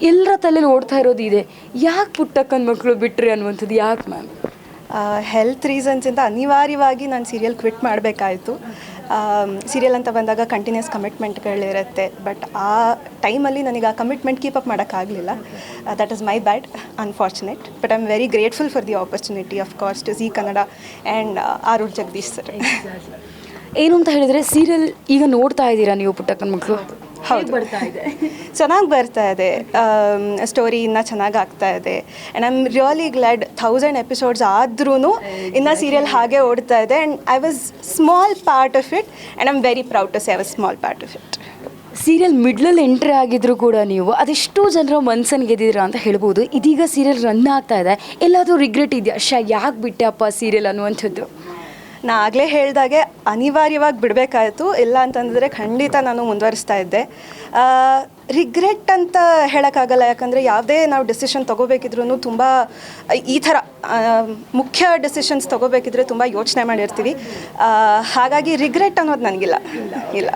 ಎಲ್ಲರ ತಲೆಯಲ್ಲಿ ಓಡ್ತಾ ಇರೋದು ಇದೆ, ಯಾಕೆ ಪುಟ್ಟಕ್ಕನ ಮಕ್ಕಳು ಬಿಟ್ರಿ ಅನ್ನುವಂಥದ್ದು ಯಾಕೆ ಮ್ಯಾಮ್? ಹೆಲ್ತ್ ರೀಸನ್ಸಿಂದ ಅನಿವಾರ್ಯವಾಗಿ ನಾನು ಸೀರಿಯಲ್ ಕ್ವಿಟ್ ಮಾಡಬೇಕಾಯಿತು. ಸೀರಿಯಲ್ ಅಂತ ಬಂದಾಗ ಕಂಟಿನ್ಯೂಸ್ ಕಮಿಟ್ಮೆಂಟ್ಗಳಿರುತ್ತೆ, ಬಟ್ ಆ ಟೈಮಲ್ಲಿ ನನಗೆ ಆ ಕಮಿಟ್ಮೆಂಟ್ ಕೀಪ್ ಅಪ್ ಮಾಡೋಕ್ಕಾಗಲಿಲ್ಲ. That is my bad, unfortunate, but I am very grateful for the opportunity of course to Zee Kannada and Aroor Jagadish sir. ಏನು ಅಂತ ಹೇಳಿದರೆ ಸೀರಿಯಲ್ ಈಗ ನೋಡ್ತಾ ಇದ್ದೀರಾ ನೀವು ಪುಟ್ಟಕ್ಕನ ಮಕ್ಕಳು? ಹೌದು, ಬರ್ತಾ ಇದೆ, ಚೆನ್ನಾಗಿ ಬರ್ತಾ ಇದೆ. ಸ್ಟೋರಿ ಇನ್ನೂ ಚೆನ್ನಾಗಿ ಆಗ್ತಾ ಇದೆ. And I am really glad 1000 episodes ಆದ್ರೂ ಇನ್ನೂ ಸೀರಿಯಲ್ ಹಾಗೆ ಓಡ್ತಾ ಇದೆ. And I was small part of it and I am very proud to say I was small part of it. Serial ಮಿಡ್ಲಲ್ಲಿ ಎಂಟ್ರಿ ಆಗಿದ್ರು ಕೂಡ ನೀವು ಅದೆಷ್ಟೋ ಜನರ ಮನಸ್ಸನ್ನು ಗೆದ್ದಿದ್ದೀರಾ ಅಂತ ಹೇಳ್ಬೋದು. ಇದೀಗ ಸೀರಿಯಲ್ ರನ್ ಆಗ್ತಾ ಇದೆ, ಎಲ್ಲಾದರೂ ರಿಗ್ರೆಟ್ ಇದೆಯಾ, ಯಾಕೆ ಬಿಟ್ಟೆ ಅಪ್ಪ ಸೀರಿಯಲ್ ಅನ್ನುವಂಥದ್ದು? ನಾ ಆಗಲೇ ಹೇಳಿದಾಗೆ ಅನಿವಾರ್ಯವಾಗಿ ಬಿಡಬೇಕಾಯಿತು, ಇಲ್ಲ ಅಂತಂದರೆ ಖಂಡಿತ ನಾನು ಮುಂದುವರಿಸ್ತಾ ಇದ್ದೆ. ರಿಗ್ರೆಟ್ ಅಂತ ಹೇಳೋಕ್ಕಾಗಲ್ಲ, ಯಾಕಂದರೆ ಯಾವುದೇ ನಾವು ಡಿಸಿಷನ್ ತೊಗೋಬೇಕಿದ್ರೂ ತುಂಬ ಈ ಥರ ಮುಖ್ಯ ಡಿಸಿಷನ್ಸ್ ತೊಗೋಬೇಕಿದ್ರೆ ತುಂಬ ಯೋಚನೆ ಮಾಡಿರ್ತೀವಿ. ಹಾಗಾಗಿ ರಿಗ್ರೆಟ್ ಅನ್ನೋದು ನನಗಿಲ್ಲ. ಇಲ್ಲ.